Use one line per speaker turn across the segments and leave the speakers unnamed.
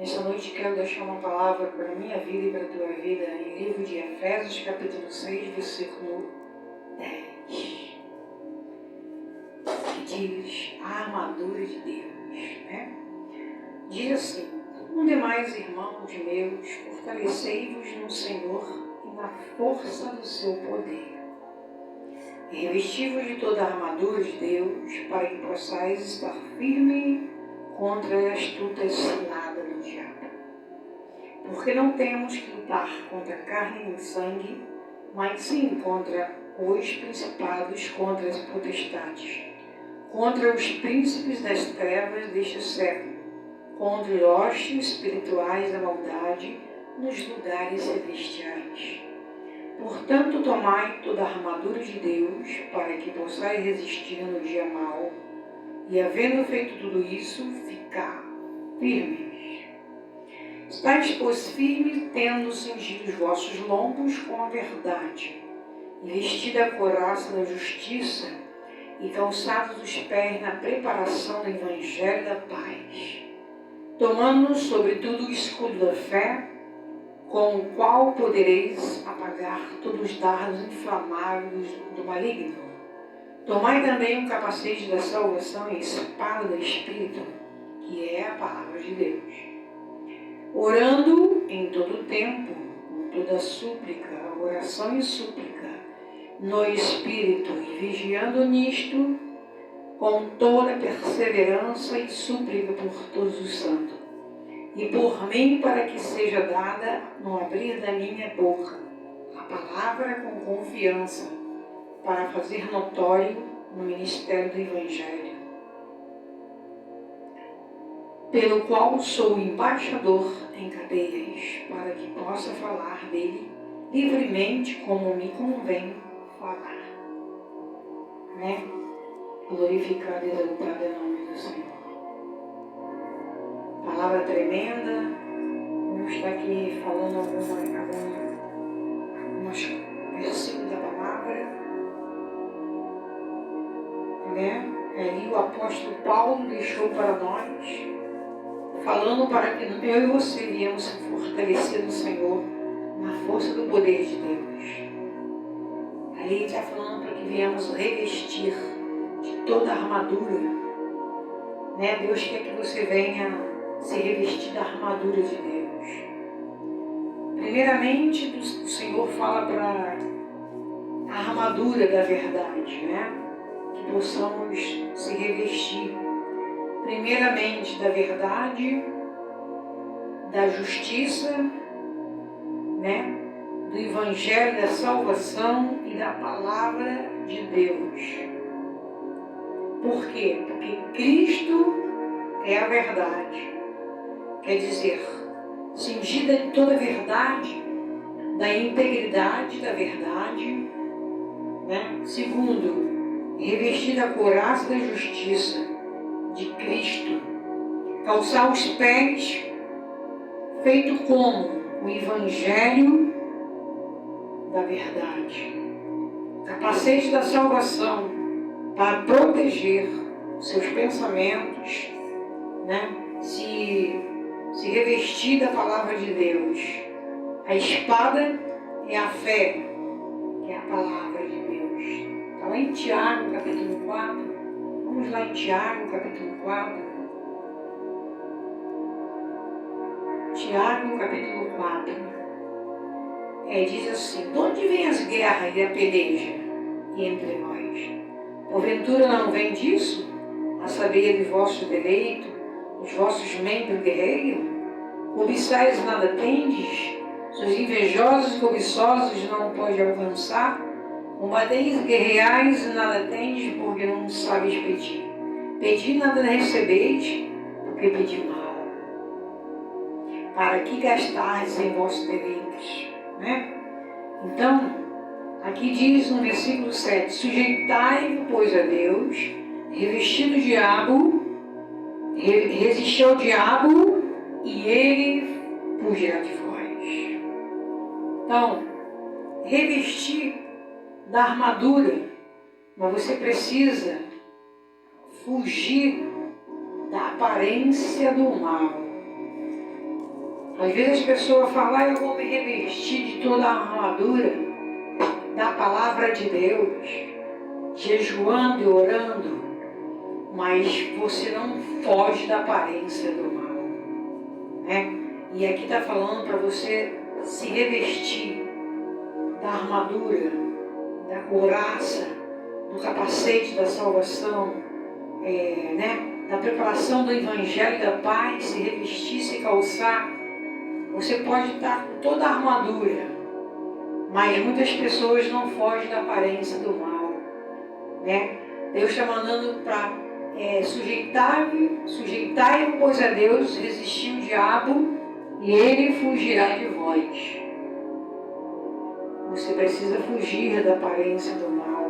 Nesta noite quero deixar uma palavra para a minha vida e para a tua vida em livro de Efésios, capítulo 6, versículo 10. Que diz a armadura de Deus, né? Diz assim: "Um demais, irmãos meus, fortalecei-vos no Senhor e na força do seu poder. E revesti-vos de toda a armadura de Deus, para que possais estar firme contra a astuta cilada do diabo. Porque não temos que lutar contra carne nem sangue, mas sim contra os principados, contra as potestades, contra os príncipes das trevas deste século, contra os hostes espirituais da maldade nos lugares celestiais. Portanto, tomai toda a armadura de Deus, para que possais resistir no dia mau, e havendo feito tudo isso, ficar firmes. Estais, pois, firmes, tendo cingido os vossos lombos com a verdade, e vestida a couraça da justiça, e calçados os pés na preparação do Evangelho da paz, tomando sobretudo o escudo da fé, com o qual podereis apagar todos os dardos inflamáveis do maligno. Tomai também o capacete da salvação e a espada do Espírito, que é a palavra de Deus. Orando em todo o tempo, com toda súplica, oração e súplica, no Espírito, e vigiando nisto, com toda perseverança e súplica por todos os santos, e por mim, para que seja dada, no abrir da minha boca, a palavra com confiança, para fazer notório no ministério do Evangelho, pelo qual sou embaixador em cadeias, para que possa falar dele livremente como me convém falar. Né? Glorificado e exaltado em nome do Senhor. Palavra tremenda. Vamos estar aqui falando alguns versículos da palavra. Né? Ali o apóstolo Paulo deixou para nós, falando para que eu e você viemos se fortalecer no Senhor, na força do poder de Deus. Ali ele está falando para que viemos revestir de toda a armadura. Né? Deus quer que você venha se revestir da armadura de Deus. Primeiramente, o Senhor fala para a armadura da verdade, né? Que possamos se revestir primeiramente da verdade, da justiça, né? Do Evangelho da salvação e da palavra de Deus. Por quê? Porque Cristo é a verdade. Quer dizer, cingida de toda a verdade, da integridade da verdade, né? Segundo, revestida a couraça da justiça de Cristo, calçar os pés, feito como o Evangelho da verdade, capacete da salvação, para proteger seus pensamentos, né? Se revestir da palavra de Deus. A espada é a fé, que é a palavra de Deus. Está lá em Tiago, capítulo 4. Vamos lá em Tiago, capítulo 4. Tiago, capítulo 4. Diz assim: de onde vêm as guerras e a peleja entre nós? Porventura não vem disso? A saber, de vosso deleito, os vossos membros guerreiam? Cobiçais e nada tendes? Sois invejosos e cobiçosos não pode alcançar? Combateis e guerreais e nada tendes, porque não sabeis pedir. Pedi nada recebeis, porque pedi mal. Para que gastardes em vossos deleites? Né? Então, aqui diz no versículo 7, sujeitai-vos, pois, a Deus, revestido o diabo, resistir ao diabo, e ele fugirá de vós. Então, revestir da armadura, mas você precisa fugir da aparência do mal. Às vezes as pessoas falam, eu vou me revestir de toda a armadura da palavra de Deus, jejuando e orando, mas você não foge da aparência do mal, né? E aqui está falando para você se revestir da armadura, da couraça, do capacete da salvação, né? Da preparação do evangelho da paz, se revestir, se calçar. Você pode estar com toda a armadura, mas muitas pessoas não fogem da aparência do mal, né? Deus está mandando para sujeitai-vos, pois a Deus, resistir o diabo e ele fugirá de vós. Você precisa fugir da aparência do mal.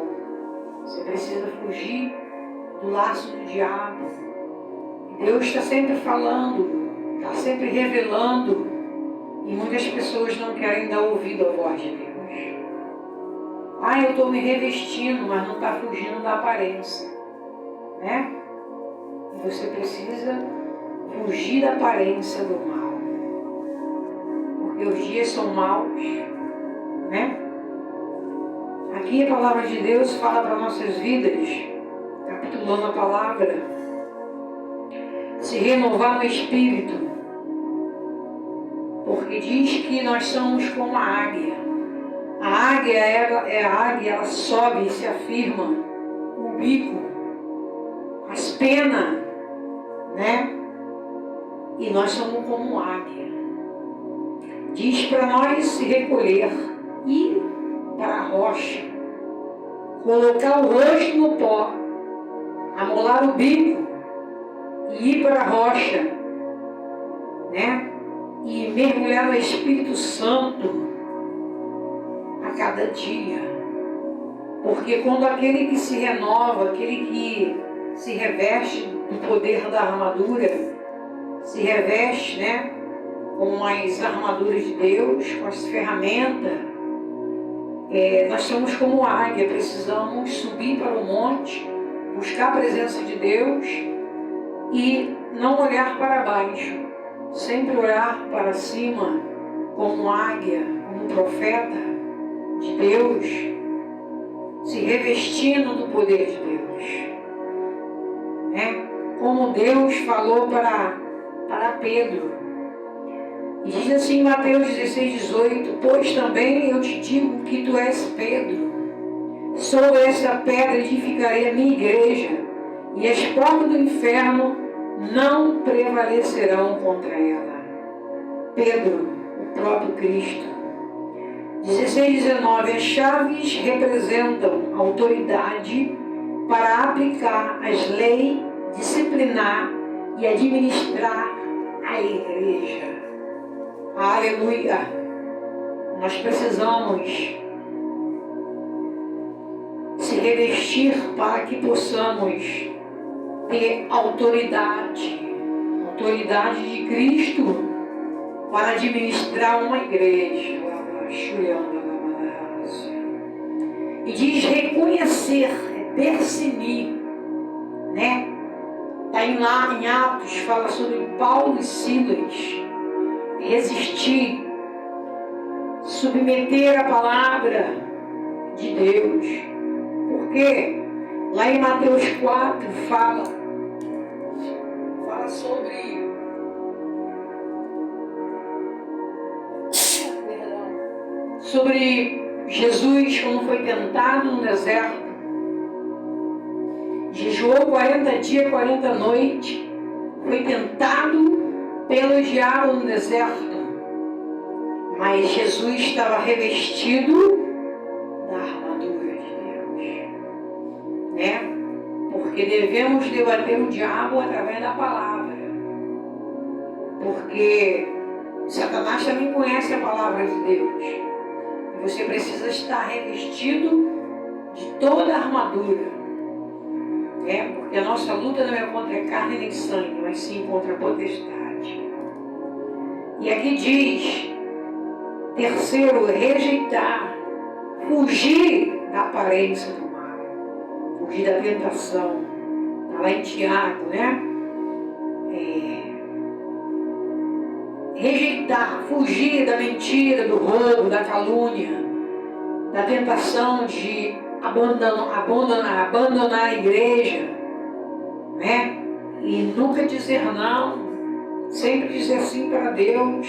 Você precisa fugir do laço do diabo. Deus está sempre falando, está sempre revelando, e muitas pessoas não querem dar ouvido à voz de Deus. Eu estou me revestindo, mas não está fugindo da aparência, né? E você precisa fugir da aparência do mal, porque os dias são maus, né? Aqui a palavra de Deus fala para nossas vidas, capitulando a palavra, se renovar no espírito, porque diz que nós somos como a águia. A águia ela sobe e se afirma, o bico, as penas, né? E nós somos como águia. Diz para nós se recolher, ir para a rocha, colocar o rosto no pó, amolar o bico e ir para a rocha, né? E mergulhar no Espírito Santo a cada dia. Porque quando aquele que se renova, aquele que se reveste do poder da armadura, se reveste, né, com as armaduras de Deus, com as ferramentas, nós somos como águia, precisamos subir para o monte, buscar a presença de Deus e não olhar para baixo, sempre olhar para cima como águia, como profeta de Deus, se revestindo do poder de Deus, né? Como Deus falou para Pedro, e diz assim em Mateus 16:18, pois também eu te digo que tu és Pedro, sobre essa pedra edificarei a minha igreja, e as portas do inferno não prevalecerão contra ela. Pedro, o próprio Cristo. 16:19, as chaves representam autoridade para aplicar as leis, disciplinar e administrar a igreja. Aleluia! Nós precisamos se revestir para que possamos ter autoridade de Cristo para administrar uma igreja. E diz reconhecer, percebir, né? Está em Atos, fala sobre Paulo e Silas, resistir, submeter a palavra de Deus, porque lá em Mateus 4 fala sobre Jesus quando foi tentado no deserto, jejuou 40 dias, 40 noites, foi tentado pelo diabo no deserto, mas Jesus estava revestido da armadura de Deus, né? Porque devemos debater o diabo através da palavra, porque Satanás também conhece a palavra de Deus. Você precisa estar revestido de toda a armadura, né? Porque a nossa luta não é contra a carne nem sangue, mas sim contra a potestade. E aqui diz, terceiro, rejeitar, fugir da aparência do mal, fugir da tentação. Está lá em Tiago, né? rejeitar, fugir da mentira, do roubo, da calúnia, da tentação de abandonar a igreja, né? E nunca dizer não, sempre dizer sim para Deus.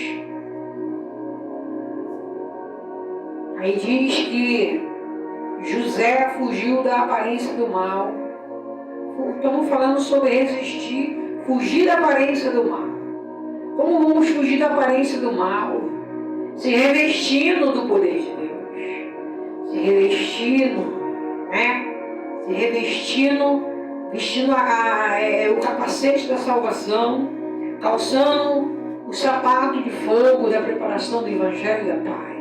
Aí diz que José fugiu da aparência do mal. Estamos falando sobre resistir, fugir da aparência do mal. Como vamos fugir da aparência do mal? Se revestindo do poder de Deus. Se revestindo, né? Se revestindo, vestindo o capacete da salvação, calçando o sapato de fogo da preparação do Evangelho da paz.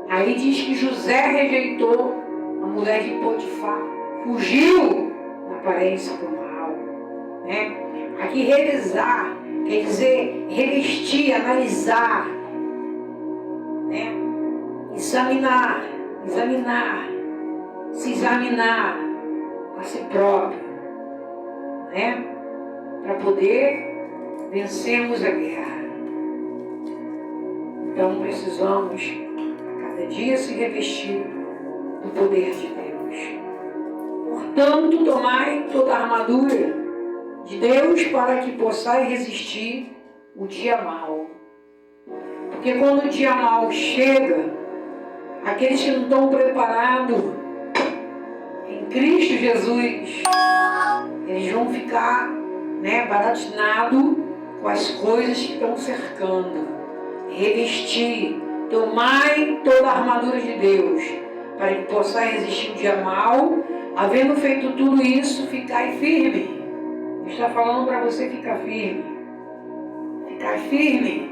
Aí diz que José rejeitou a mulher de Potifar, fugiu da aparência do mal, né? Aqui revisar quer dizer revestir, analisar, né? Examinar, se examinar a si próprio, né? Para poder vencermos a guerra. Então precisamos a cada dia se revestir do poder de Deus. Portanto, tomai toda a armadura de Deus para que possais resistir o dia mau. Porque quando o dia mau chega, aqueles que não estão preparados em Cristo Jesus, eles vão ficar, né, baratinados com as coisas que estão cercando. Revestir, tomai toda a armadura de Deus para que possais resistir o dia mau, havendo feito tudo isso, ficai firme. Está falando para você ficar firme. Ficar firme.